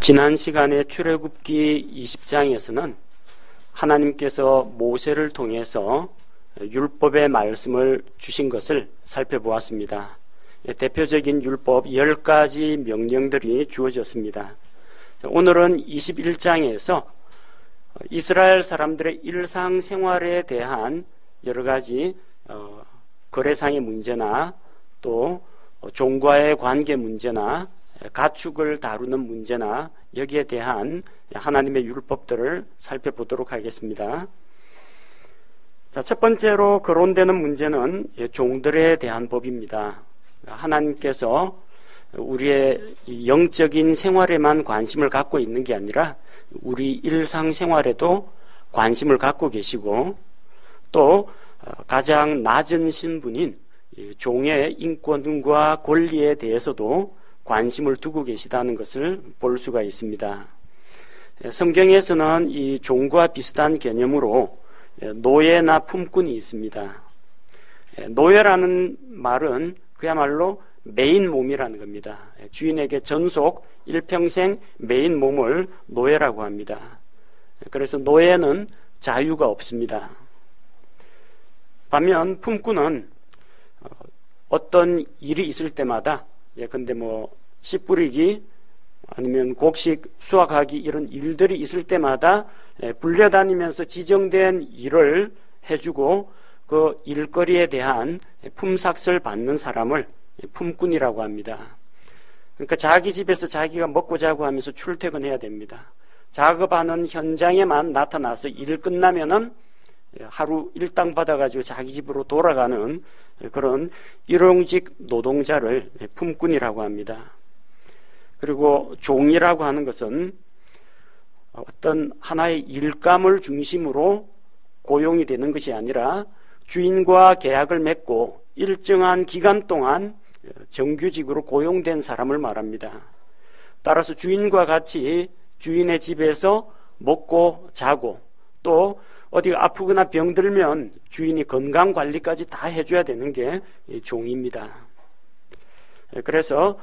지난 시간에 출애굽기 20장에서는 하나님께서 모세를 통해서 율법의 말씀을 주신 것을 살펴보았습니다. 대표적인 율법 10가지 명령들이 주어졌습니다. 오늘은 21장에서 이스라엘 사람들의 일상생활에 대한 여러 가지 거래상의 문제나 또 종과의 관계 문제나 가축을 다루는 문제나 여기에 대한 하나님의 율법들을 살펴보도록 하겠습니다. 자, 첫 번째로 거론되는 문제는 종들에 대한 법입니다. 하나님께서 우리의 영적인 생활에만 관심을 갖고 있는 게 아니라 우리 일상생활에도 관심을 갖고 계시고 또 가장 낮은 신분인 종의 인권과 권리에 대해서도 관심을 두고 계시다는 것을 볼 수가 있습니다. 성경에서는 이 종과 비슷한 개념으로 노예나 품꾼이 있습니다. 노예라는 말은 그야말로 메인 몸이라는 겁니다. 주인에게 전속 일평생 메인 몸을 노예라고 합니다. 그래서 노예는 자유가 없습니다. 반면 품꾼은 어떤 일이 있을 때마다 근데 씨 뿌리기 아니면 곡식 수확하기 이런 일들이 있을 때마다 불려다니면서 지정된 일을 해주고 그 일거리에 대한 품삯을 받는 사람을 품꾼이라고 합니다. 그러니까 자기 집에서 자기가 먹고 자고 하면서 출퇴근해야 됩니다. 작업하는 현장에만 나타나서 일 끝나면은 하루 일당 받아가지고 자기 집으로 돌아가는 그런 일용직 노동자를 품꾼이라고 합니다. 그리고 종이라고 하는 것은 어떤 하나의 일감을 중심으로 고용이 되는 것이 아니라 주인과 계약을 맺고 일정한 기간 동안 정규직으로 고용된 사람을 말합니다. 따라서 주인과 같이 주인의 집에서 먹고 자고 또 어디가 아프거나 병들면 주인이 건강관리까지 다 해줘야 되는 게 종입니다. 그래서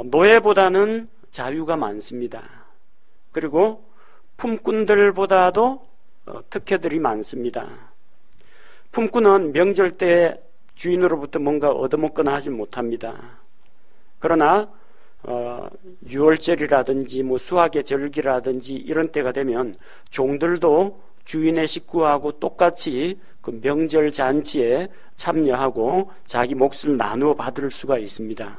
노예보다는 자유가 많습니다. 그리고 품꾼들보다도 특혜들이 많습니다. 품꾼은 명절 때 주인으로부터 뭔가 얻어먹거나 하지 못합니다. 그러나 유월절이라든지 수학의 절기라든지 이런 때가 되면 종들도 주인의 식구하고 똑같이 그 명절 잔치에 참여하고 자기 몫을 나누어 받을 수가 있습니다.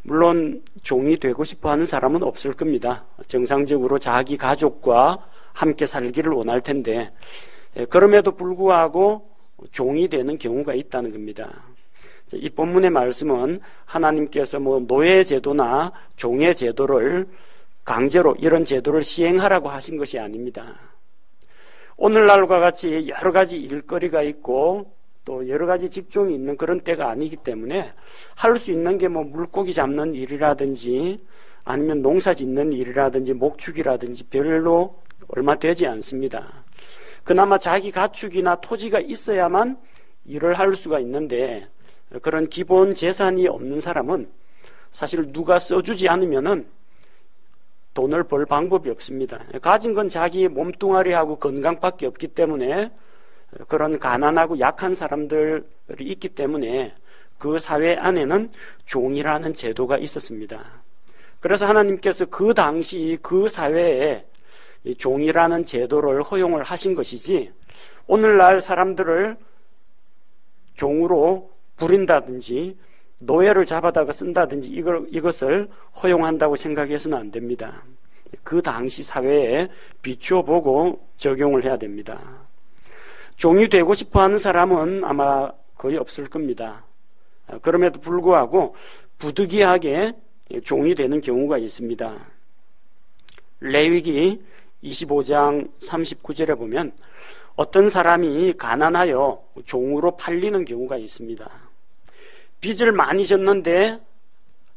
물론 종이 되고 싶어 하는 사람은 없을 겁니다. 정상적으로 자기 가족과 함께 살기를 원할 텐데 그럼에도 불구하고 종이 되는 경우가 있다는 겁니다. 이 본문의 말씀은 하나님께서 노예 제도나 종의 제도를 강제로 이런 제도를 시행하라고 하신 것이 아닙니다. 오늘날과 같이 여러 가지 일거리가 있고 또 여러 가지 직종이 있는 그런 때가 아니기 때문에 할 수 있는 게 물고기 잡는 일이라든지 아니면 농사 짓는 일이라든지 목축이라든지 별로 얼마 되지 않습니다. 그나마 자기 가축이나 토지가 있어야만 일을 할 수가 있는데 그런 기본 재산이 없는 사람은 사실 누가 써주지 않으면은 돈을 벌 방법이 없습니다. 가진 건 자기 몸뚱아리하고 건강밖에 없기 때문에 그런 가난하고 약한 사람들이 있기 때문에 그 사회 안에는 종이라는 제도가 있었습니다. 그래서 하나님께서 그 당시 그 사회에 종이라는 제도를 허용을 하신 것이지 오늘날 사람들을 종으로 부린다든지 노예를 잡아다가 쓴다든지 이것을 허용한다고 생각해서는 안 됩니다. 그 당시 사회에 비추어 보고 적용을 해야 됩니다. 종이 되고 싶어 하는 사람은 아마 거의 없을 겁니다. 그럼에도 불구하고 부득이하게 종이 되는 경우가 있습니다. 레위기 25장 39절에 보면 어떤 사람이 가난하여 종으로 팔리는 경우가 있습니다. 빚을 많이 졌는데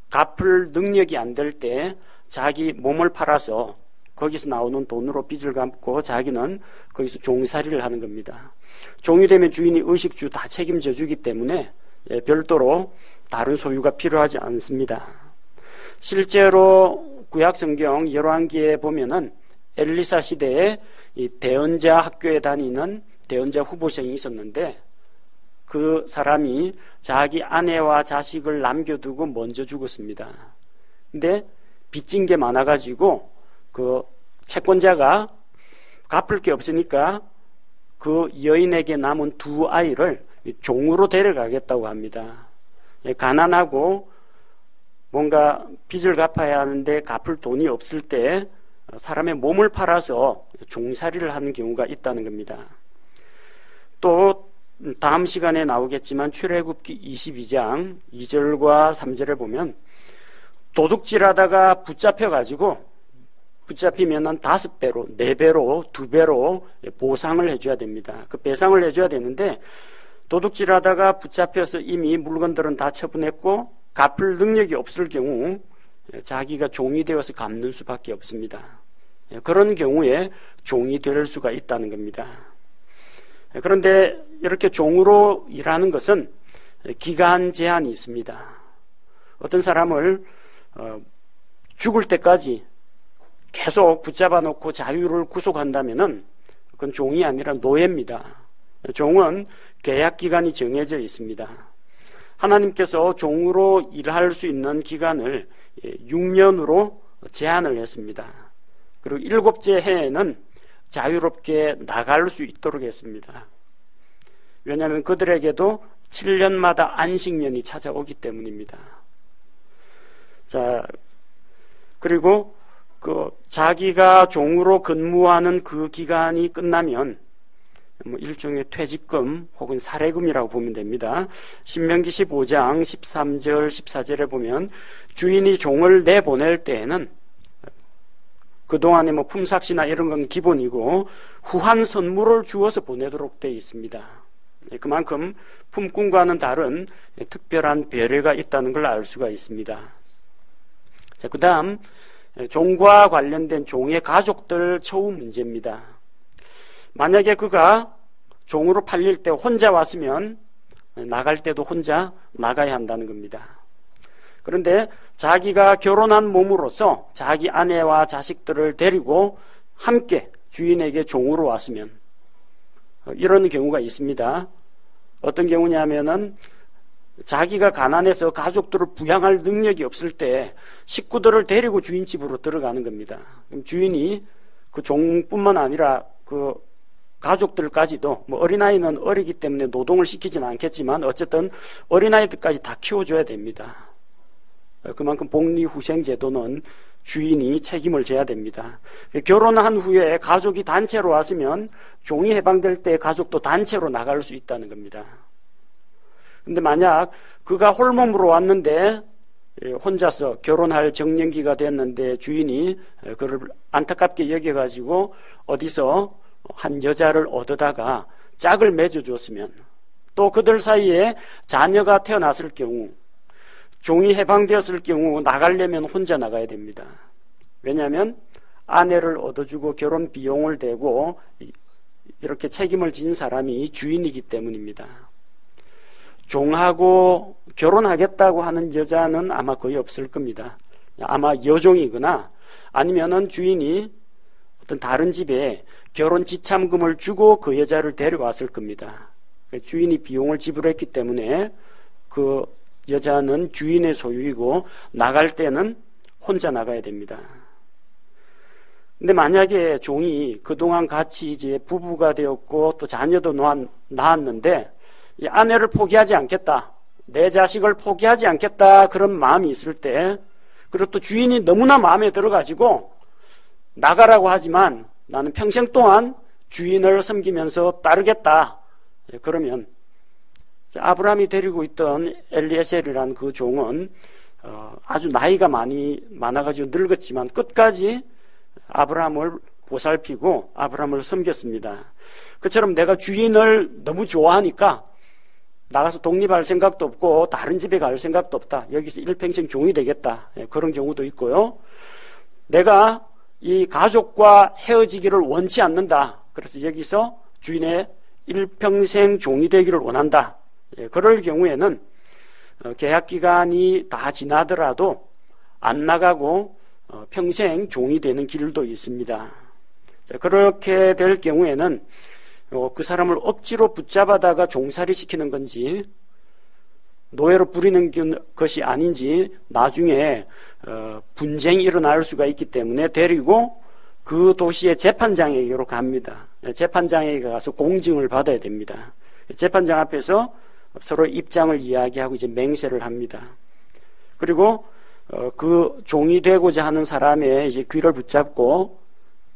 갚을 능력이 안 될 때 자기 몸을 팔아서 거기서 나오는 돈으로 빚을 갚고 자기는 거기서 종살이를 하는 겁니다. 종이 되면 주인이 의식주 다 책임져 주기 때문에 별도로 다른 소유가 필요하지 않습니다. 실제로 구약 성경 열왕기에 보면은 엘리사 시대에 이 대언자 학교에 다니는 대언자 후보생이 있었는데 그 사람이 자기 아내와 자식을 남겨두고 먼저 죽었습니다. 근데 빚진 게 많아가지고 그 채권자가 갚을 게 없으니까 그 여인에게 남은 두 아이를 종으로 데려가겠다고 합니다. 가난하고 뭔가 빚을 갚아야 하는데 갚을 돈이 없을 때 사람의 몸을 팔아서 종살이를 하는 경우가 있다는 겁니다. 또 다음 시간에 나오겠지만 출애굽기 22장 2절과 3절에 보면 도둑질하다가 붙잡히면은 5배로, 4배로, 2배로 보상을 해줘야 됩니다. 그 배상을 해줘야 되는데 도둑질하다가 붙잡혀서 이미 물건들은 다 처분했고 갚을 능력이 없을 경우 자기가 종이 되어서 갚는 수밖에 없습니다. 그런 경우에 종이 될 수가 있다는 겁니다. 그런데 이렇게 종으로 일하는 것은 기간 제한이 있습니다. 어떤 사람을 죽을 때까지 계속 붙잡아 놓고 자유를 구속한다면은 그건 종이 아니라 노예입니다. 종은 계약 기간이 정해져 있습니다. 하나님께서 종으로 일할 수 있는 기간을 6년으로 제한을 했습니다. 그리고 7째 해에는 자유롭게 나갈 수 있도록 했습니다. 왜냐하면 그들에게도 7년마다 안식년이 찾아오기 때문입니다. 자, 그리고 자기가 종으로 근무하는 그 기간이 끝나면 일종의 퇴직금 혹은 사례금이라고 보면 됩니다. 신명기 15장 13절 14절에 보면 주인이 종을 내보낼 때에는 그동안에 품삯이나 이런 건 기본이고 후한 선물을 주어서 보내도록 되어 있습니다. 그만큼 품꾼과는 다른 특별한 배려가 있다는 걸 알 수가 있습니다. 자, 그 다음 종과 관련된 종의 가족들 처우 문제입니다. 만약에 그가 종으로 팔릴 때 혼자 왔으면 나갈 때도 혼자 나가야 한다는 겁니다. 그런데 자기가 결혼한 몸으로서 자기 아내와 자식들을 데리고 함께 주인에게 종으로 왔으면 이런 경우가 있습니다. 어떤 경우냐면은 자기가 가난해서 가족들을 부양할 능력이 없을 때 식구들을 데리고 주인 집으로 들어가는 겁니다. 그럼 주인이 그 종뿐만 아니라 그 가족들까지도 어린아이는 어리기 때문에 노동을 시키지는 않겠지만 어쨌든 어린아이들까지 다 키워줘야 됩니다. 그만큼 복리후생제도는 주인이 책임을 져야 됩니다. 결혼한 후에 가족이 단체로 왔으면 종이 해방될 때 가족도 단체로 나갈 수 있다는 겁니다. 근데 만약 그가 홀몸으로 왔는데 혼자서 결혼할 정년기가 됐는데 주인이 그를 안타깝게 여겨가지고 어디서 한 여자를 얻어다가 짝을 맺어줬으면 또 그들 사이에 자녀가 태어났을 경우 종이 해방되었을 경우 나가려면 혼자 나가야 됩니다. 왜냐하면 아내를 얻어주고 결혼 비용을 대고 이렇게 책임을 진 사람이 주인이기 때문입니다. 종하고 결혼하겠다고 하는 여자는 아마 거의 없을 겁니다. 아마 여종이거나 아니면은 주인이 어떤 다른 집에 결혼 지참금을 주고 그 여자를 데려왔을 겁니다. 주인이 비용을 지불했기 때문에 그 여자는 주인의 소유이고 나갈 때는 혼자 나가야 됩니다. 근데 만약에 종이 그동안 같이 이제 부부가 되었고 또 자녀도 낳았는데 이 아내를 포기하지 않겠다, 내 자식을 포기하지 않겠다 그런 마음이 있을 때 그리고 또 주인이 너무나 마음에 들어가지고 나가라고 하지만 나는 평생 동안 주인을 섬기면서 따르겠다, 그러면 아브라함이 데리고 있던 엘리에셀이라는 그 종은 아주 나이가 많아가지고 늙었지만 끝까지 아브라함을 보살피고 아브라함을 섬겼습니다. 그처럼 내가 주인을 너무 좋아하니까 나가서 독립할 생각도 없고 다른 집에 갈 생각도 없다, 여기서 일평생 종이 되겠다, 그런 경우도 있고요. 내가 이 가족과 헤어지기를 원치 않는다, 그래서 여기서 주인의 일평생 종이 되기를 원한다, 그럴 경우에는 계약기간이 다 지나더라도 안 나가고 평생 종이 되는 길도 있습니다. 자, 그렇게 될 경우에는 그 사람을 억지로 붙잡아다가 종살이 시키는 건지 노예로 부리는 것이 아닌지 나중에 분쟁이 일어날 수가 있기 때문에 데리고 그 도시의 재판장에게로 갑니다. 재판장에게 가서 공증을 받아야 됩니다. 재판장 앞에서 서로 입장을 이야기하고 이제 맹세를 합니다. 그리고 그 종이 되고자 하는 사람의 이제 귀를 붙잡고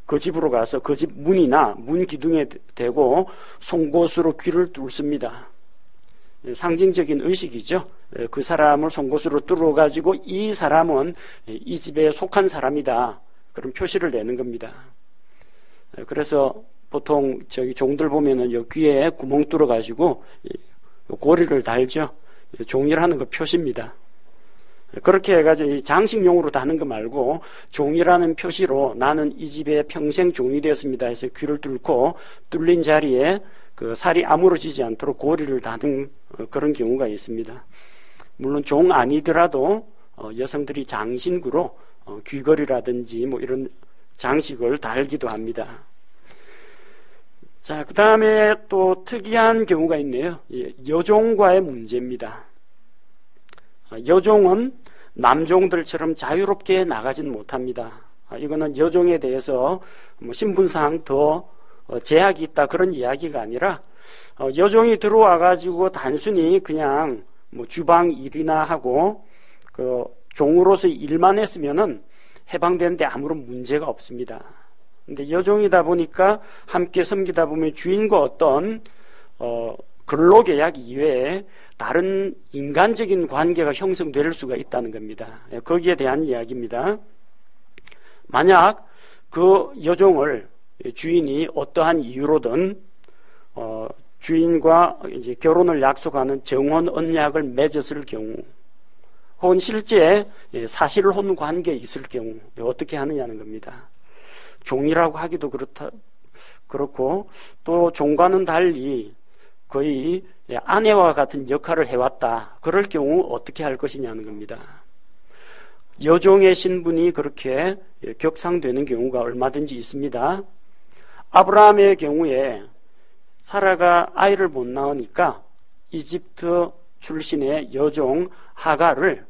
그 집으로 가서 그 집 문이나 문 기둥에 대고 송곳으로 귀를 뚫습니다. 상징적인 의식이죠. 그 사람을 송곳으로 뚫어가지고 이 사람은 이 집에 속한 사람이다. 그런 표시를 내는 겁니다. 그래서 보통 저기 종들 보면은 요 귀에 구멍 뚫어가지고 고리를 달죠. 종이라는 거 표시입니다. 그렇게 해가지고 장식용으로 다는 거 말고 종이라는 표시로 나는 이 집에 평생 종이 되었습니다 해서 귀를 뚫고 뚫린 자리에 그 살이 아물어지지 않도록 고리를 다는 그런 경우가 있습니다. 물론 종 아니더라도 여성들이 장신구로 귀걸이라든지 뭐 이런 장식을 달기도 합니다. 자, 그 다음에 또 특이한 경우가 있네요. 여종과의 문제입니다. 여종은 남종들처럼 자유롭게 나가진 못합니다. 이거는 여종에 대해서 신분상 더 제약이 있다 그런 이야기가 아니라 여종이 들어와 가지고 단순히 그냥 뭐 주방 일이나 하고 그 종으로서 일만 했으면은 해방되는데 아무런 문제가 없습니다. 근데 여종이다 보니까 함께 섬기다 보면 주인과 어떤 근로계약 이외에 다른 인간적인 관계가 형성될 수가 있다는 겁니다. 거기에 대한 이야기입니다. 만약 그 여종을 주인이 어떠한 이유로든 주인과 이제 결혼을 약속하는 정혼 언약을 맺었을 경우, 혹은 실제 사실혼 관계에 있을 경우 어떻게 하느냐는 겁니다. 종이라고 하기도 그렇고 또 종과는 달리 거의 아내와 같은 역할을 해왔다. 그럴 경우 어떻게 할 것이냐는 겁니다. 여종의 신분이 그렇게 격상되는 경우가 얼마든지 있습니다. 아브라함의 경우에 사라가 아이를 못 낳으니까 이집트 출신의 여종 하갈을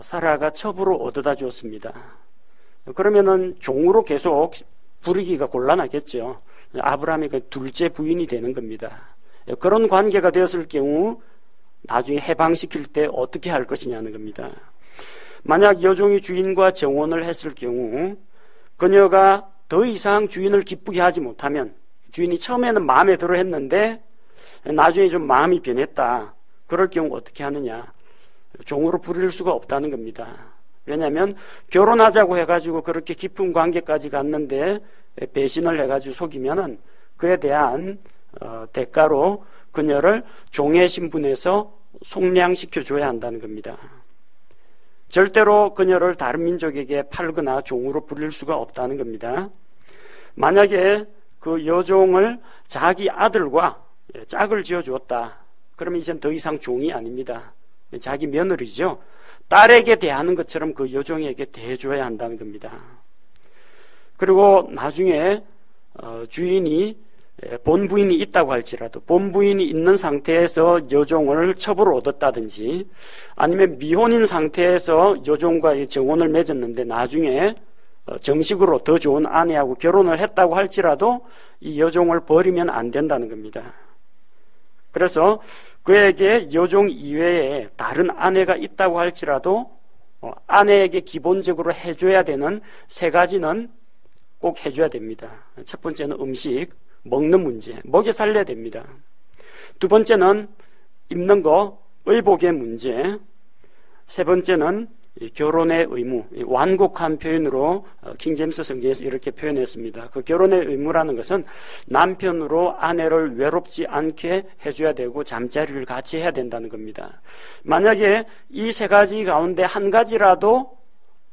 사라가 첩으로 얻어다 줬습니다. 그러면은 종으로 계속 부리기가 곤란하겠죠. 아브라함이 그 둘째 부인이 되는 겁니다. 그런 관계가 되었을 경우 나중에 해방시킬 때 어떻게 할 것이냐는 겁니다. 만약 여종이 주인과 정혼을 했을 경우 그녀가 더 이상 주인을 기쁘게 하지 못하면, 주인이 처음에는 마음에 들어 했는데 나중에 좀 마음이 변했다. 그럴 경우 어떻게 하느냐? 종으로 부릴 수가 없다는 겁니다. 왜냐하면 결혼하자고 해가지고 그렇게 깊은 관계까지 갔는데 배신을 해가지고 속이면은 그에 대한 대가로 그녀를 종의 신분에서 속량시켜줘야 한다는 겁니다. 절대로 그녀를 다른 민족에게 팔거나 종으로 부릴 수가 없다는 겁니다. 만약에 그 여종을 자기 아들과 짝을 지어주었다. 그러면 이젠 더 이상 종이 아닙니다. 자기 며느리죠. 딸에게 대하는 것처럼 그 여종에게 대해줘야 한다는 겁니다. 그리고 나중에 주인이 본부인이 있다고 할지라도 본부인이 있는 상태에서 여종을 첩으로 얻었다든지 아니면 미혼인 상태에서 여종과 정혼을 맺었는데 나중에 정식으로 더 좋은 아내하고 결혼을 했다고 할지라도 이 여종을 버리면 안 된다는 겁니다. 그래서 그에게 여종 이외에 다른 아내가 있다고 할지라도 아내에게 기본적으로 해줘야 되는 세 가지는 꼭 해줘야 됩니다. 첫 번째는 음식, 먹는 문제, 먹여 살려야 됩니다. 두 번째는 입는 거, 의복의 문제. 세 번째는 결혼의 의무, 완곡한 표현으로 킹제임스 성경에서 이렇게 표현했습니다. 그 결혼의 의무라는 것은 남편으로 아내를 외롭지 않게 해줘야 되고 잠자리를 같이 해야 된다는 겁니다. 만약에 이 세 가지 가운데 한 가지라도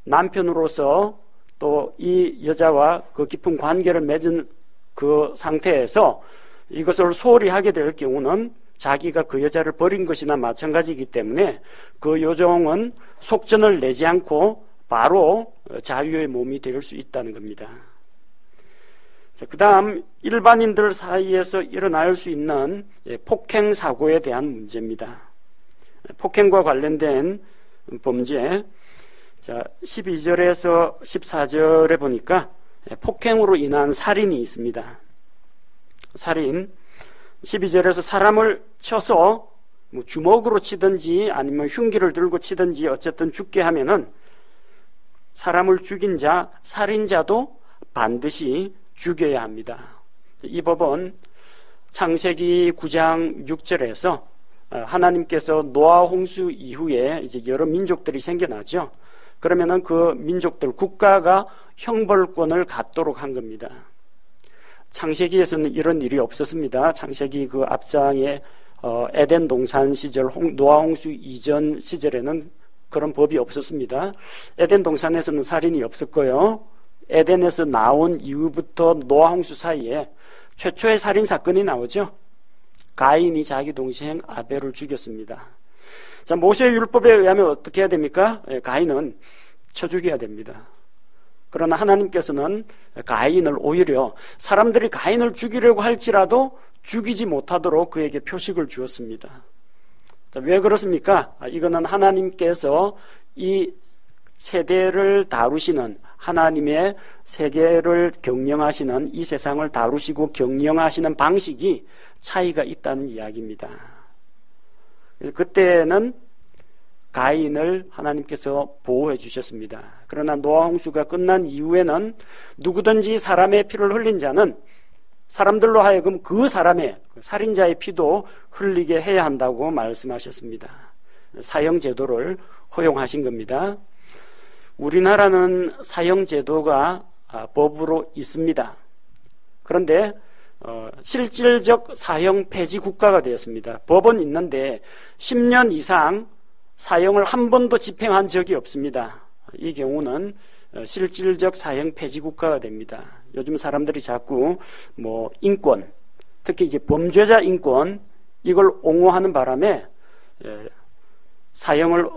남편으로서 또 이 여자와 그 깊은 관계를 맺은 그 상태에서 이것을 소홀히 하게 될 경우는 자기가 그 여자를 버린 것이나 마찬가지이기 때문에 그 여종은 속전을 내지 않고 바로 자유의 몸이 될 수 있다는 겁니다. 그 다음 일반인들 사이에서 일어날 수 있는 폭행 사고에 대한 문제입니다. 폭행과 관련된 범죄, 12절에서 14절에 보니까 폭행으로 인한 살인이 있습니다. 살인, 12절에서 사람을 쳐서 주먹으로 치든지 아니면 흉기를 들고 치든지 어쨌든 죽게 하면은 사람을 죽인 자, 살인자도 반드시 죽여야 합니다. 이 법은 창세기 9장 6절에서 하나님께서 노아 홍수 이후에 이제 여러 민족들이 생겨나죠. 그러면은 그 민족들, 국가가 형벌권을 갖도록 한 겁니다. 창세기에서는 이런 일이 없었습니다. 창세기 그 앞장에 에덴 동산 시절, 노아 홍수 이전 시절에는 그런 법이 없었습니다. 에덴 동산에서는 살인이 없었고요. 에덴에서 나온 이후부터 노아 홍수 사이에 최초의 살인 사건이 나오죠. 가인이 자기 동생 아벨을 죽였습니다. 자, 모세의 율법에 의하면 어떻게 해야 됩니까? 가인은 쳐 죽여야 됩니다. 그러나 하나님께서는 가인을 오히려 사람들이 가인을 죽이려고 할지라도 죽이지 못하도록 그에게 표식을 주었습니다. 자, 왜 그렇습니까? 이거는 하나님께서 이 세대를 다루시는, 하나님의 세계를 경영하시는, 이 세상을 다루시고 경영하시는 방식이 차이가 있다는 이야기입니다. 그래서 그때는 가인을 하나님께서 보호해 주셨습니다. 그러나 노아 홍수가 끝난 이후에는 누구든지 사람의 피를 흘린 자는 사람들로 하여금 그 사람의, 살인자의 피도 흘리게 해야 한다고 말씀하셨습니다. 사형제도를 허용하신 겁니다. 우리나라는 사형제도가 법으로 있습니다. 그런데 실질적 사형 폐지 국가가 되었습니다. 법은 있는데 10년 이상 사형을 한 번도 집행한 적이 없습니다. 이 경우는 실질적 사형 폐지 국가가 됩니다. 요즘 사람들이 자꾸 인권, 특히 이제 범죄자 인권, 이걸 옹호하는 바람에 사형을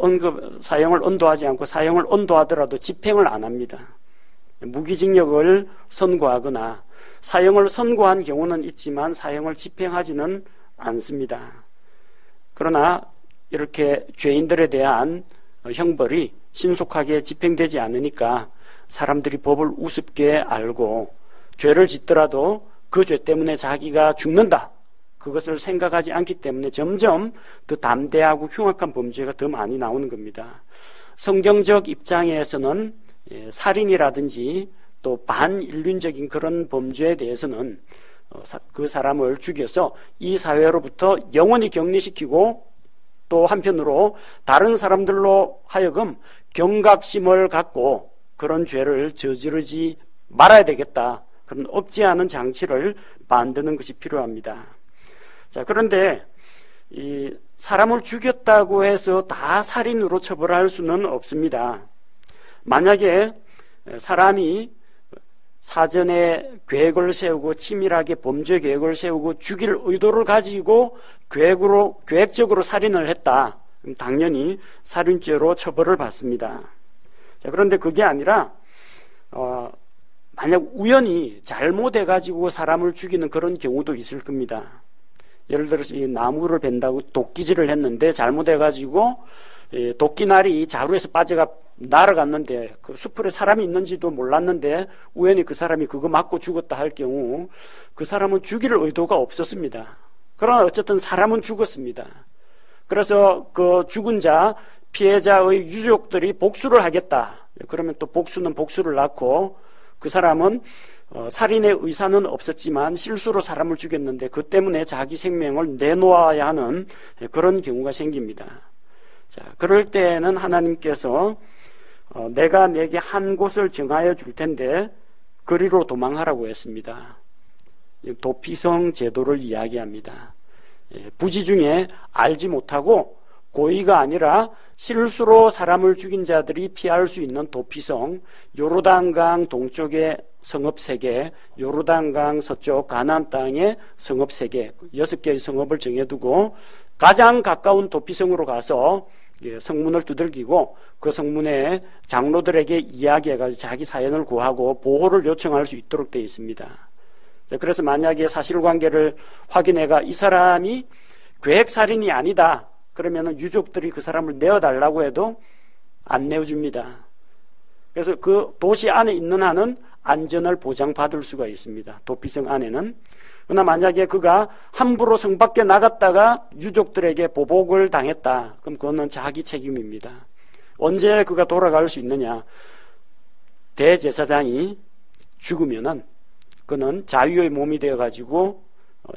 언도하지 않고 사형을 언도하더라도 집행을 안 합니다. 무기징역을 선고하거나 사형을 선고한 경우는 있지만 사형을 집행하지는 않습니다. 그러나 이렇게 죄인들에 대한 형벌이 신속하게 집행되지 않으니까 사람들이 법을 우습게 알고 죄를 짓더라도 그 죄 때문에 자기가 죽는다, 그것을 생각하지 않기 때문에 점점 더 담대하고 흉악한 범죄가 더 많이 나오는 겁니다. 성경적 입장에서는 살인이라든지 또 반인륜적인 그런 범죄에 대해서는 그 사람을 죽여서 이 사회로부터 영원히 격리시키고 또 한편으로 다른 사람들로 하여금 경각심을 갖고 그런 죄를 저지르지 말아야 되겠다, 그런 억제하는 장치를 만드는 것이 필요합니다. 자, 그런데 이 사람을 죽였다고 해서 다 살인으로 처벌할 수는 없습니다. 만약에 사람이 사전에 계획을 세우고 치밀하게 범죄 계획을 세우고 죽일 의도를 가지고 계획적으로 살인을 했다, 그럼 당연히 살인죄로 처벌을 받습니다. 자, 그런데 그게 아니라 만약 우연히 잘못해가지고 사람을 죽이는 그런 경우도 있을 겁니다. 예를 들어서 이 나무를 벤다고 도끼질을 했는데 잘못해가지고 도끼날이 자루에서 빠져가 날아갔는데 그 숲에 사람이 있는지도 몰랐는데 우연히 그 사람이 그거 맞고 죽었다 할 경우 그 사람은 죽일 의도가 없었습니다. 그러나 어쨌든 사람은 죽었습니다. 그래서 그 죽은 자, 피해자의 유족들이 복수를 하겠다, 그러면 또 복수는 복수를 낳고 그 사람은 살인의 의사는 없었지만 실수로 사람을 죽였는데 그 때문에 자기 생명을 내놓아야 하는 그런 경우가 생깁니다. 자, 그럴 때는 하나님께서 내가 내게 한 곳을 정하여 줄 텐데 그리로 도망하라고 했습니다. 도피성 제도를 이야기합니다. 부지 중에 알지 못하고 고의가 아니라 실수로 사람을 죽인 자들이 피할 수 있는 도피성, 요르단강 동쪽의 성읍 3개, 요르단강 서쪽 가나안 땅의 성읍 3개, 6개의 성읍을 정해두고 가장 가까운 도피성으로 가서 성문을 두들기고 그 성문에 장로들에게 이야기해가지고 자기 사연을 구하고 보호를 요청할 수 있도록 되어 있습니다. 그래서 만약에 사실관계를 확인해가 이 사람이 계획살인이 아니다 그러면 유족들이 그 사람을 내어달라고 해도 안 내어줍니다. 그래서 그 도시 안에 있는 한은 안전을 보장받을 수가 있습니다. 도피성 안에는. 그러나 만약에 그가 함부로 성 밖에 나갔다가 유족들에게 보복을 당했다. 그럼 그거는 자기 책임입니다. 언제 그가 돌아갈 수 있느냐. 대제사장이 죽으면은 그는 자유의 몸이 되어가지고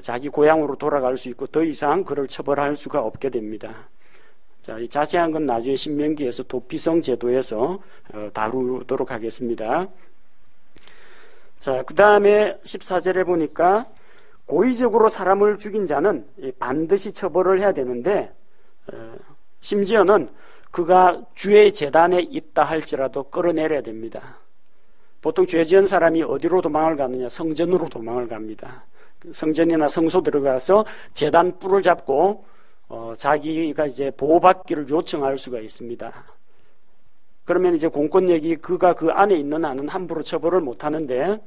자기 고향으로 돌아갈 수 있고 더 이상 그를 처벌할 수가 없게 됩니다. 자, 이 자세한 건 나중에 신명기에서 도피성 제도에서 다루도록 하겠습니다. 자, 그 다음에 14절에 보니까 고의적으로 사람을 죽인 자는 반드시 처벌을 해야 되는데 심지어는 그가 주의 제단에 있다 할지라도 끌어내려야 됩니다. 보통 죄 지은 사람이 어디로 도망을 가느냐? 성전으로 도망을 갑니다. 성전이나 성소 들어가서 제단 뿔을 잡고 자기가 이제 보호받기를 요청할 수가 있습니다. 그러면 이제 공권력이 그가 그 안에 있는 한은 함부로 처벌을 못 하는데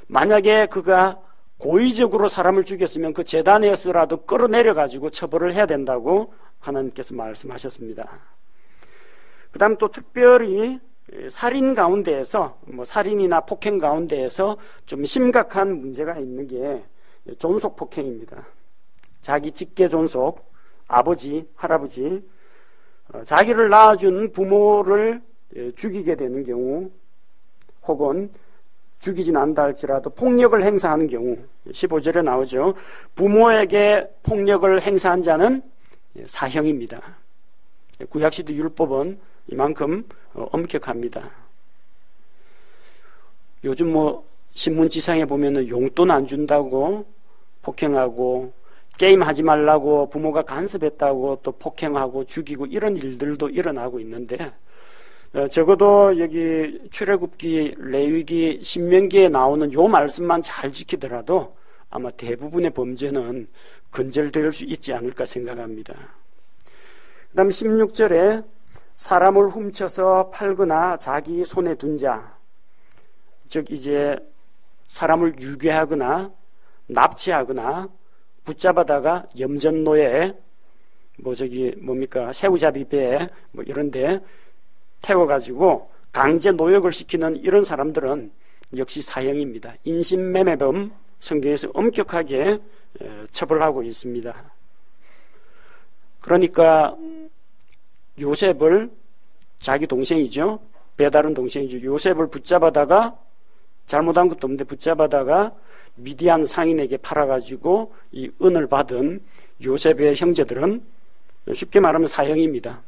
만약에 그가 고의적으로 사람을 죽였으면 그 제단에서라도 끌어내려 가지고 처벌을 해야 된다고 하나님께서 말씀하셨습니다. 그 다음 또 특별히 살인 가운데에서 살인이나 폭행 가운데에서 좀 심각한 문제가 있는 게 존속 폭행입니다. 자기 직계 존속, 아버지, 할아버지, 자기를 낳아준 부모를 죽이게 되는 경우 혹은 죽이진 않다 할지라도 폭력을 행사하는 경우 15절에 나오죠. 부모에게 폭력을 행사한 자는 사형입니다. 구약시대 율법은 이만큼 엄격합니다. 요즘 신문지상에 보면은 용돈 안 준다고 폭행하고 게임하지 말라고 부모가 간섭했다고 또 폭행하고 죽이고 이런 일들도 일어나고 있는데 적어도 여기 출애굽기, 레위기, 신명기에 나오는 요 말씀만 잘 지키더라도 아마 대부분의 범죄는 근절될 수 있지 않을까 생각합니다. 그 다음 16절에 사람을 훔쳐서 팔거나 자기 손에 둔 자, 즉 이제 사람을 유괴하거나 납치하거나 붙잡아다가 염전노예, 새우잡이 배, 이런데 태워가지고 강제 노역을 시키는 이런 사람들은 역시 사형입니다. 인신매매범 성경에서 엄격하게 처벌하고 있습니다. 그러니까 요셉을 자기 동생이죠. 배다른 동생이죠. 요셉을 붙잡아다가 잘못한 것도 없는데 붙잡아다가 미디안 상인에게 팔아가지고 이 은을 받은 요셉의 형제들은 쉽게 말하면 사형입니다.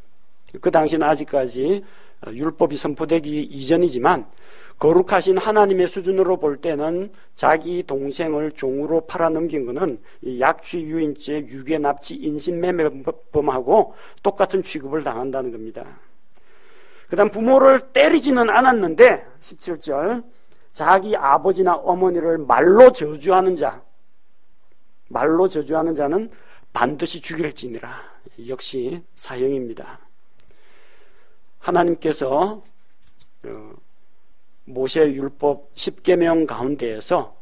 그 당시는 아직까지 율법이 선포되기 이전이지만 거룩하신 하나님의 수준으로 볼 때는 자기 동생을 종으로 팔아넘긴 것은 약취, 유인죄, 유괴, 납치, 인신매매범하고 똑같은 취급을 당한다는 겁니다. 그 다음 부모를 때리지는 않았는데 17절 자기 아버지나 어머니를 말로 저주하는 자는 반드시 죽일지니라. 역시 사형입니다. 하나님께서 모세의 율법 10계명 가운데에서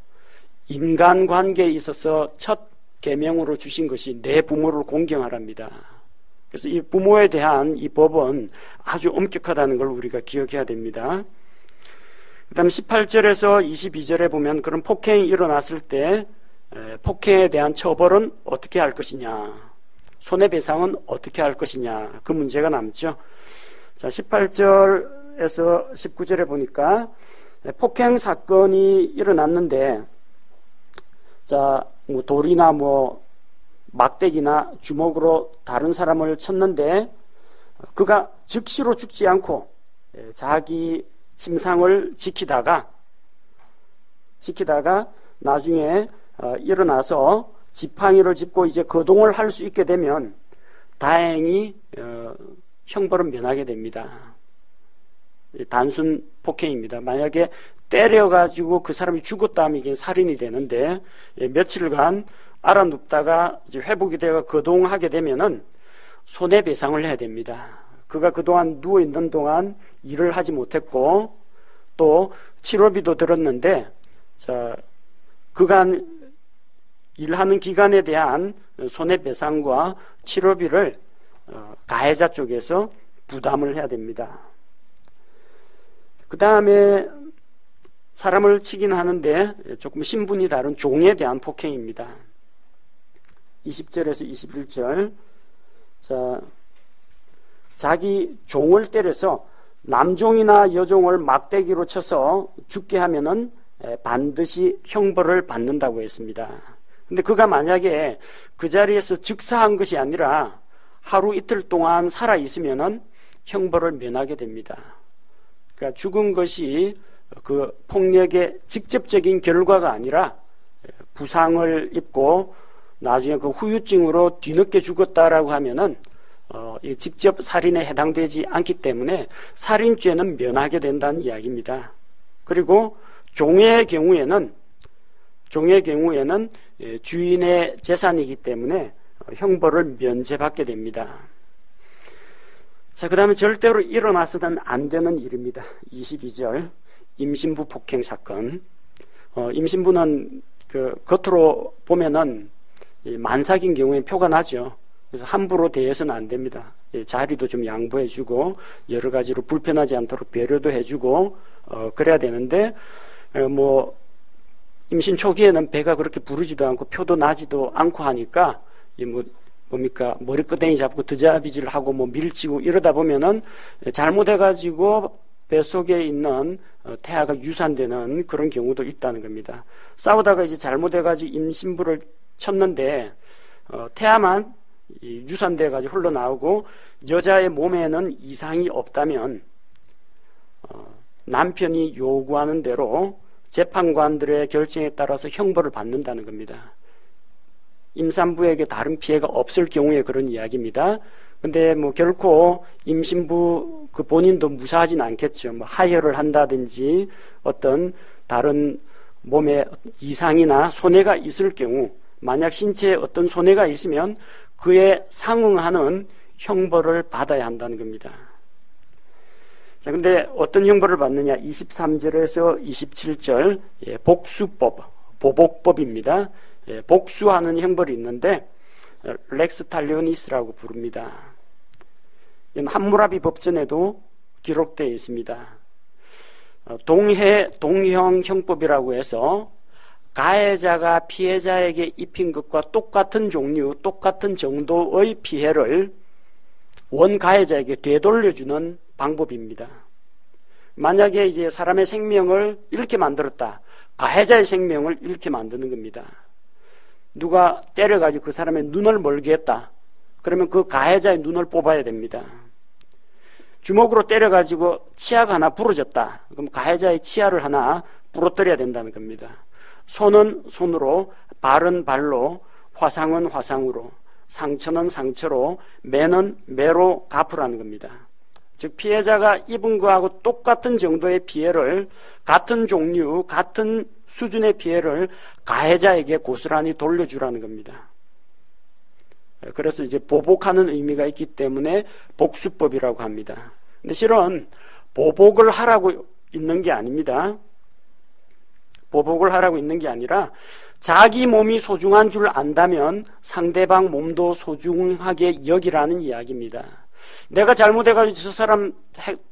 인간관계에 있어서 첫 계명으로 주신 것이 내 부모를 공경하랍니다. 그래서 이 부모에 대한 이 법은 아주 엄격하다는 걸 우리가 기억해야 됩니다. 그 다음에 18절에서 22절에 보면 그런 폭행이 일어났을 때 폭행에 대한 처벌은 어떻게 할 것이냐, 손해배상은 어떻게 할 것이냐, 그 문제가 남죠. 자, 18절에서 19절에 보니까 폭행 사건이 일어났는데, 자, 돌이나 막대기나 주먹으로 다른 사람을 쳤는데 그가 즉시로 죽지 않고 자기 침상을 지키다가 나중에 일어나서 지팡이를 짚고 이제 거동을 할 수 있게 되면 다행히 형벌은 면하게 됩니다. 단순 폭행입니다. 만약에 때려가지고 그 사람이 죽었다 하면 이게 살인이 되는데 며칠간 알아눕다가 이제 회복이 되어 거동하게 되면은 손해배상을 해야 됩니다. 그가 그동안 누워있는 동안 일을 하지 못했고 또 치료비도 들었는데 그간 일하는 기간에 대한 손해배상과 치료비를 가해자 쪽에서 부담을 해야 됩니다. 그 다음에 사람을 치긴 하는데 조금 신분이 다른 종에 대한 폭행입니다. 20절에서 21절. 자기 종을 때려서 남종이나 여종을 막대기로 쳐서 죽게 하면은 반드시 형벌을 받는다고 했습니다. 근데 그가 만약에 그 자리에서 즉사한 것이 아니라 하루 이틀 동안 살아 있으면은 형벌을 면하게 됩니다. 그러니까 죽은 것이 그 폭력의 직접적인 결과가 아니라 부상을 입고 나중에 그 후유증으로 뒤늦게 죽었다라고 하면은 직접 살인에 해당되지 않기 때문에 살인죄는 면하게 된다는 이야기입니다. 그리고 종의 경우에는 주인의 재산이기 때문에 형벌을 면제받게 됩니다. 그 다음에 절대로 일어나서는 안 되는 일입니다. 22절 임신부 폭행 사건. 임신부는 겉으로 보면은 만삭인 경우에 표가 나죠. 그래서 함부로 대해서는 안 됩니다. 자리도 좀 양보해주고 여러 가지로 불편하지 않도록 배려도 해주고 그래야 되는데 임신 초기에는 배가 그렇게 부르지도 않고 표도 나지도 않고 하니까 머리끄댕이 잡고 드자비질 하고 밀치고 이러다 보면은 잘못해가지고 뱃속에 있는 태아가 유산되는 그런 경우도 있다는 겁니다. 싸우다가 이제 잘못해가지고 임신부를 쳤는데 태아만 유산돼가지고 흘러나오고 여자의 몸에는 이상이 없다면 남편이 요구하는 대로 재판관들의 결정에 따라서 형벌을 받는다는 겁니다. 임산부에게 다른 피해가 없을 경우에 그런 이야기입니다. 근데 결코 임신부 그 본인도 무사하진 않겠죠. 하혈을 한다든지 어떤 다른 몸에 이상이나 손해가 있을 경우, 만약 신체에 어떤 손해가 있으면 그에 상응하는 형벌을 받아야 한다는 겁니다. 근데 어떤 형벌을 받느냐? 23절에서 27절 복수법, 보복법입니다. 복수하는 형벌이 있는데 렉스 탈리오니스라고 부릅니다. 함무라비 법전에도 기록되어 있습니다. 동형 형법이라고 해서 가해자가 피해자에게 입힌 것과 똑같은 종류, 똑같은 정도의 피해를 원 가해자에게 되돌려주는 방법입니다. 만약에 이제 사람의 생명을 잃게 만들었다. 가해자의 생명을 잃게 만드는 겁니다. 누가 때려가지고 그 사람의 눈을 멀게 했다. 그러면 그 가해자의 눈을 뽑아야 됩니다. 주먹으로 때려가지고 치아가 하나 부러졌다. 그럼 가해자의 치아를 하나 부러뜨려야 된다는 겁니다. 손은 손으로, 발은 발로, 화상은 화상으로, 상처는 상처로, 매는 매로 갚으라는 겁니다. 즉 피해자가 입은 거하고 똑같은 정도의 피해를, 같은 종류, 같은 수준의 피해를 가해자에게 고스란히 돌려주라는 겁니다. 그래서 이제 보복하는 의미가 있기 때문에 복수법이라고 합니다. 근데 실은 보복을 하라고 있는 게 아닙니다. 보복을 하라고 있는 게 아니라 자기 몸이 소중한 줄 안다면 상대방 몸도 소중하게 여기라는 이야기입니다. 내가 잘못해가지고 저 사람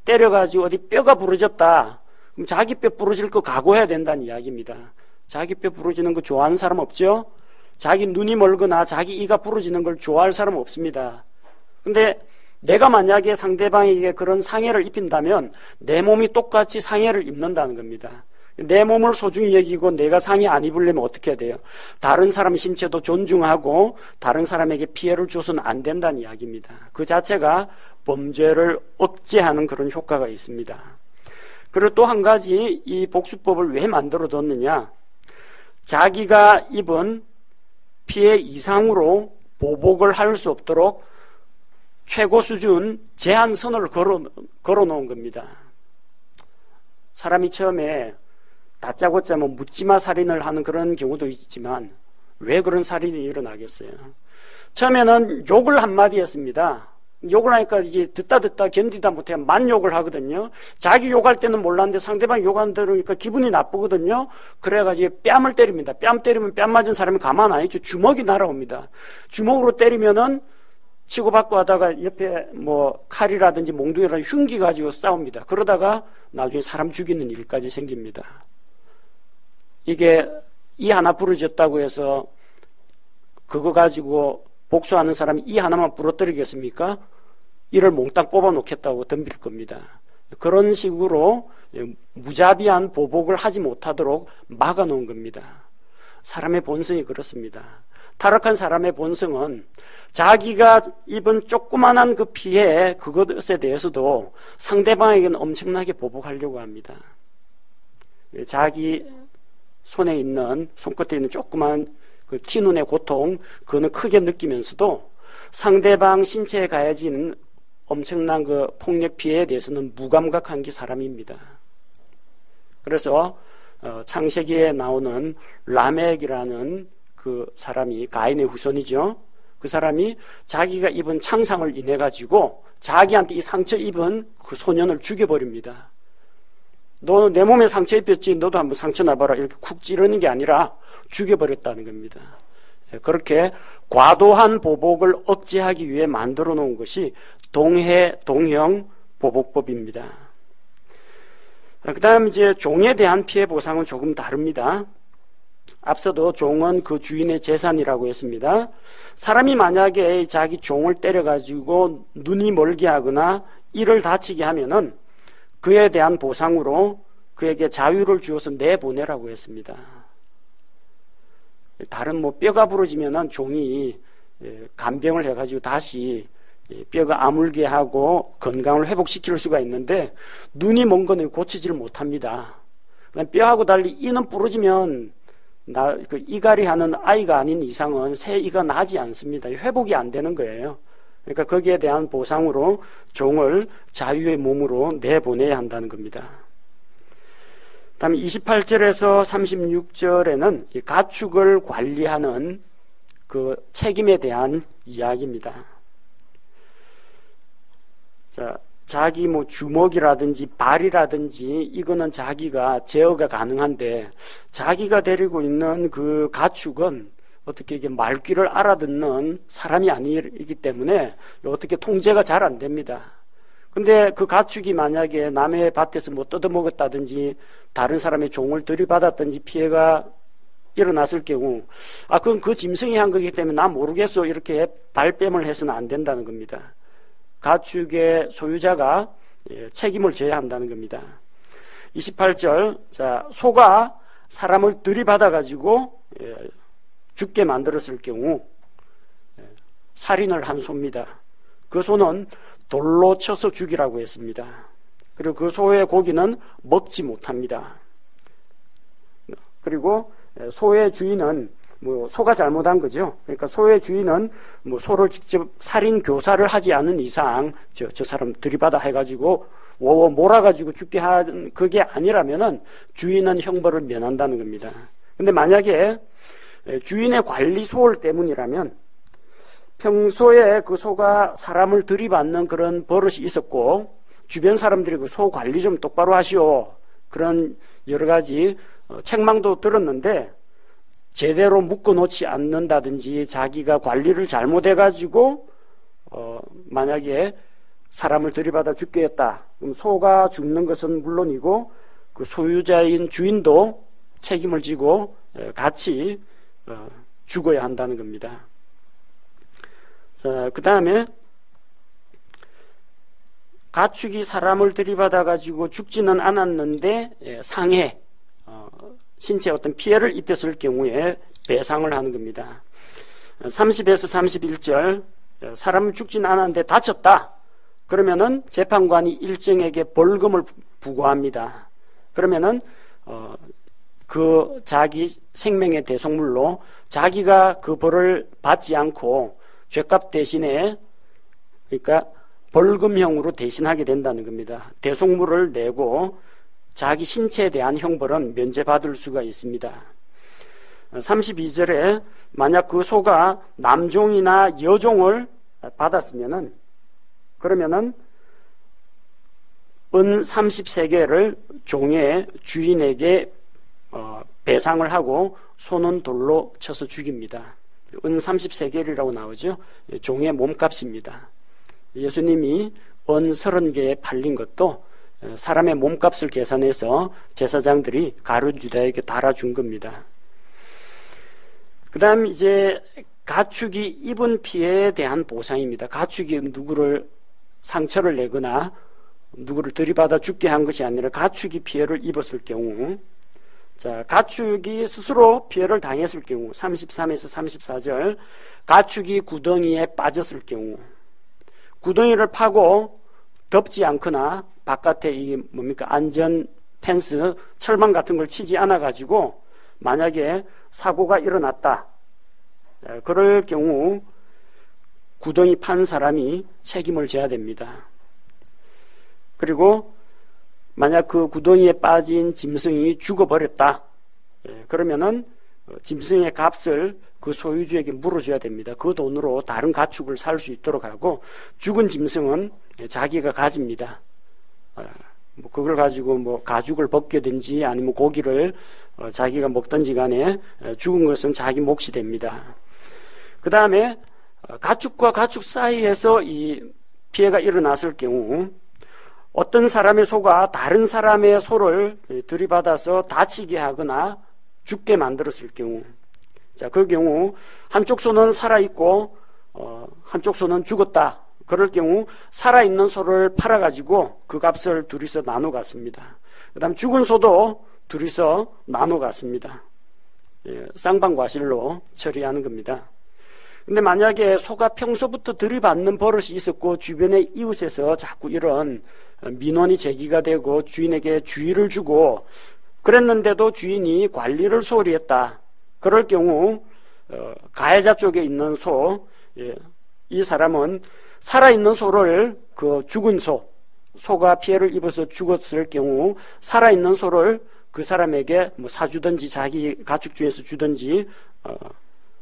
때려가지고 어디 뼈가 부러졌다. 그럼 자기 뼈 부러질 거 각오해야 된다는 이야기입니다. 자기 뼈 부러지는 거 좋아하는 사람 없죠? 자기 눈이 멀거나 자기 이가 부러지는 걸 좋아할 사람 없습니다. 근데 내가 만약에 상대방에게 그런 상해를 입힌다면 내 몸이 똑같이 상해를 입는다는 겁니다. 내 몸을 소중히 여기고 내가 상해 안 입으려면 어떻게 해야 돼요? 다른 사람 신체도 존중하고 다른 사람에게 피해를 줘서는 안 된다는 이야기입니다. 그 자체가 범죄를 억제하는 그런 효과가 있습니다. 그리고 또 한 가지 이 복수법을 왜 만들어뒀느냐? 자기가 입은 피해 이상으로 보복을 할 수 없도록 최고 수준 제한선을 걸어놓은 겁니다. 사람이 처음에 다짜고짜 묻지마 살인을 하는 그런 경우도 있지만 왜 그런 살인이 일어나겠어요? 처음에는 욕을 한마디 했습니다. 욕을 하니까 이제 듣다 견디다 못해 만욕을 하거든요. 자기 욕할 때는 몰랐는데 상대방 욕하는 대로니까 기분이 나쁘거든요. 그래가지고 뺨을 때립니다. 뺨 때리면 뺨 맞은 사람이 가만 안 있죠. 주먹이 날아옵니다. 주먹으로 때리면은 치고받고 하다가 옆에 뭐 칼이라든지 몽둥이라든지 흉기 가지고 싸웁니다. 그러다가 나중에 사람 죽이는 일까지 생깁니다. 이게 이 하나 부러졌다고 해서 그거 가지고 복수하는 사람이 이 하나만 부러뜨리겠습니까? 이를 몽땅 뽑아 놓겠다고 덤빌 겁니다. 그런 식으로 무자비한 보복을 하지 못하도록 막아 놓은 겁니다. 사람의 본성이 그렇습니다. 타락한 사람의 본성은 자기가 입은 조그만한 그 피해 그것에 대해서도 상대방에게는 엄청나게 보복하려고 합니다. 자기 손에 있는 손끝에 있는 조그만 그 티눈의 고통 그거는 크게 느끼면서도 상대방 신체에 가해지는 엄청난 그 폭력 피해에 대해서는 무감각한 게 사람입니다. 그래서 창세기에 나오는 라멕이라는 그 사람이 가인의 후손이죠. 그 사람이 자기가 입은 창상을 인해 가지고 자기한테 이 상처 입은 그 소년을 죽여버립니다. 너 내 몸에 상처 입혔지, 너도 한번 상처 나봐라, 이렇게 쿡 찌르는 게 아니라 죽여버렸다는 겁니다. 그렇게 과도한 보복을 억제하기 위해 만들어 놓은 것이 동형 보복법입니다. 그 다음 이제 종에 대한 피해 보상은 조금 다릅니다. 앞서도 종은 그 주인의 재산이라고 했습니다. 사람이 만약에 자기 종을 때려가지고 눈이 멀게 하거나 이를 다치게 하면은 그에 대한 보상으로 그에게 자유를 주어서 내보내라고 했습니다. 다른 뭐 뼈가 부러지면은 종이 간병을 해가지고 다시 뼈가 아물게 하고 건강을 회복시킬 수가 있는데 눈이 먼 거는 고치지를 못합니다. 뼈하고 달리 이는 부러지면 그 이갈이 하는 아이가 아닌 이상은 새 이가 나지 않습니다. 회복이 안 되는 거예요. 그러니까 거기에 대한 보상으로 종을 자유의 몸으로 내보내야 한다는 겁니다. 다음에 28절에서 36절에는 이 가축을 관리하는 그 책임에 대한 이야기입니다. 자, 자기 뭐 주먹이라든지 발이라든지 이거는 자기가 제어가 가능한데 자기가 데리고 있는 그 가축은 어떻게 이게 말귀를 알아듣는 사람이 아니기 때문에 어떻게 통제가 잘 안 됩니다. 근데 그 가축이 만약에 남의 밭에서 뭐 뜯어먹었다든지 다른 사람의 종을 들이받았든지 피해가 일어났을 경우 그건 그 짐승이 한 거기 때문에 나 모르겠어 이렇게 발뺌을 해서는 안 된다는 겁니다. 가축의 소유자가 책임을 져야 한다는 겁니다. 28절, 자, 소가 사람을 들이받아 가지고 죽게 만들었을 경우 살인을 한 소입니다. 그 소는 돌로 쳐서 죽이라고 했습니다. 그리고 그 소의 고기는 먹지 못합니다. 그리고 소의 주인은 뭐 소가 잘못한 거죠. 그러니까 소의 주인은 뭐 소를 직접 살인 교사를 하지 않은 이상 저 사람 들이받아 해가지고 워워 몰아가지고 죽게 한 그게 아니라면은 주인은 형벌을 면한다는 겁니다. 근데 만약에 주인의 관리 소홀 때문이라면 평소에 그 소가 사람을 들이받는 그런 버릇이 있었고 주변 사람들이 그 소 관리 좀 똑바로 하시오 그런 여러 가지 책망도 들었는데 제대로 묶어놓지 않는다든지 자기가 관리를 잘못해가지고 만약에 사람을 들이받아 죽게 했다. 그럼 소가 죽는 것은 물론이고 그 소유자인 주인도 책임을 지고 같이 죽어야 한다는 겁니다. 자, 그 다음에 가축이 사람을 들이받아 가지고 죽지는 않았는데 상해 신체에 어떤 피해를 입혔을 경우에 배상을 하는 겁니다. 30에서 31절 사람은 죽지는 않았는데 다쳤다. 그러면은 재판관이 일정에게 벌금을 부과합니다. 그러면은 그 자기 생명의 대속물로 자기가 그 벌을 받지 않고 죄값 대신에 그러니까 벌금형으로 대신하게 된다는 겁니다. 대속물을 내고 자기 신체에 대한 형벌은 면제받을 수가 있습니다. 32절에 만약 그 소가 남종이나 여종을 받았으면은, 그러면은 은 30세겔을 종의 주인에게 배상을 하고 소는 돌로 쳐서 죽입니다. 은 30세겔이라고 나오죠. 종의 몸값입니다. 예수님이 은 30개에 팔린 것도 사람의 몸값을 계산해서 제사장들이 가룟 유다에게 달아준 겁니다. 그 다음 이제 가축이 입은 피해에 대한 보상입니다. 가축이 누구를 상처를 내거나 누구를 들이받아 죽게 한 것이 아니라 가축이 피해를 입었을 경우, 자, 가축이 스스로 피해를 당했을 경우, 33에서 34절, 가축이 구덩이에 빠졌을 경우, 구덩이를 파고 덮지 않거나 바깥에 이게 뭡니까? 안전 펜스, 철망 같은 걸 치지 않아 가지고 만약에 사고가 일어났다. 그럴 경우 구덩이 판 사람이 책임을 져야 됩니다. 그리고 만약 그 구덩이에 빠진 짐승이 죽어버렸다. 그러면은 짐승의 값을 그 소유주에게 물어줘야 됩니다. 그 돈으로 다른 가축을 살 수 있도록 하고, 죽은 짐승은 자기가 가집니다. 그걸 가지고 가죽을 벗겨든지 아니면 고기를 자기가 먹든지 간에 죽은 것은 자기 몫이 됩니다. 그 다음에 가축과 가축 사이에서 이 피해가 일어났을 경우, 어떤 사람의 소가 다른 사람의 소를 들이받아서 다치게 하거나 죽게 만들었을 경우, 자, 그 경우 한쪽 소는 살아있고 한쪽 소는 죽었다. 그럴 경우 살아있는 소를 팔아가지고 그 값을 둘이서 나눠 갔습니다. 그 다음 죽은 소도 둘이서 나눠 갔습니다. 쌍방과실로 처리하는 겁니다. 근데 만약에 소가 평소부터 들이받는 버릇이 있었고 주변의 이웃에서 자꾸 이런 민원이 제기가 되고 주인에게 주의를 주고 그랬는데도 주인이 관리를 소홀히 했다. 그럴 경우 가해자 쪽에 있는 소, 이 사람은 살아있는 소를 그 죽은 소가 피해를 입어서 죽었을 경우 살아있는 소를 그 사람에게 사주든지 자기 가축 중에서 주든지,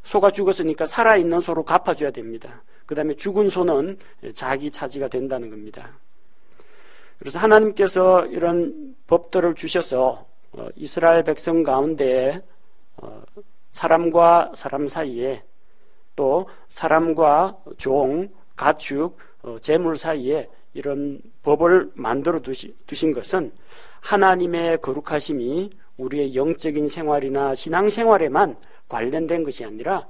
소가 죽었으니까 살아있는 소로 갚아줘야 됩니다. 그 다음에 죽은 소는 자기 차지가 된다는 겁니다. 그래서 하나님께서 이런 법들을 주셔서 이스라엘 백성 가운데 사람과 사람 사이에, 또 사람과 종, 가축, 재물 사이에 이런 법을 만들어 두신 것은 하나님의 거룩하심이 우리의 영적인 생활이나 신앙생활에만 관련된 것이 아니라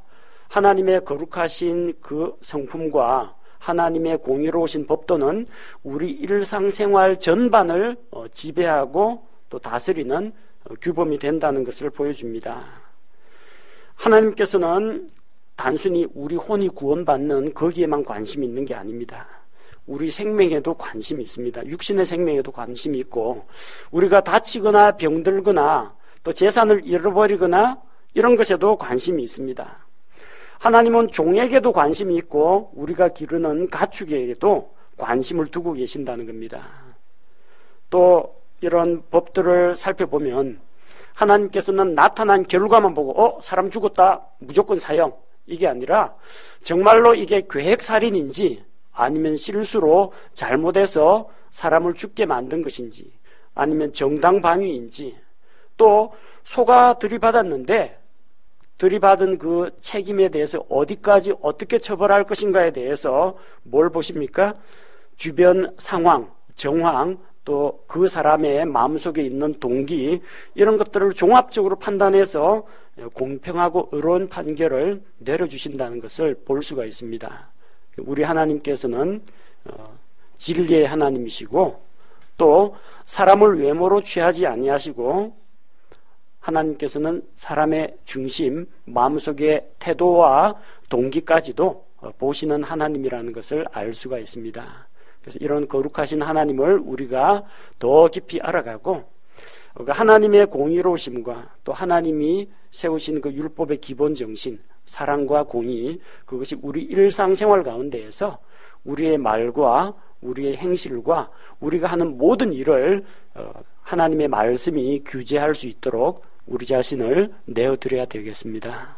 하나님의 거룩하신 그 성품과 하나님의 공의로우신 법도는 우리 일상생활 전반을 지배하고 또 다스리는 규범이 된다는 것을 보여줍니다. 하나님께서는 단순히 우리 혼이 구원받는 거기에만 관심이 있는 게 아닙니다. 우리 생명에도 관심이 있습니다. 육신의 생명에도 관심이 있고, 우리가 다치거나 병들거나 또 재산을 잃어버리거나 이런 것에도 관심이 있습니다. 하나님은 종에게도 관심이 있고 우리가 기르는 가축에게도 관심을 두고 계신다는 겁니다. 또 이런 법들을 살펴보면 하나님께서는 나타난 결과만 보고 사람 죽었다, 무조건 사형, 이게 아니라 정말로 이게 계획살인인지 아니면 실수로 잘못해서 사람을 죽게 만든 것인지 아니면 정당방위인지, 또 소가 들이받았는데 들이받은 그 책임에 대해서 어디까지 어떻게 처벌할 것인가에 대해서 뭘 보십니까? 주변 상황, 정황, 또 그 사람의 마음속에 있는 동기, 이런 것들을 종합적으로 판단해서 공평하고 의로운 판결을 내려주신다는 것을 볼 수가 있습니다. 우리 하나님께서는 진리의 하나님이시고 또 사람을 외모로 취하지 아니하시고 하나님께서는 사람의 중심, 마음속의 태도와 동기까지도 보시는 하나님이라는 것을 알 수가 있습니다. 그래서 이런 거룩하신 하나님을 우리가 더 깊이 알아가고 하나님의 공의로우심과 또 하나님이 세우신 그 율법의 기본 정신, 사랑과 공의, 그것이 우리 일상생활 가운데에서 우리의 말과 우리의 행실과 우리가 하는 모든 일을 하나님의 말씀이 규제할 수 있도록 우리 자신을 내어드려야 되겠습니다.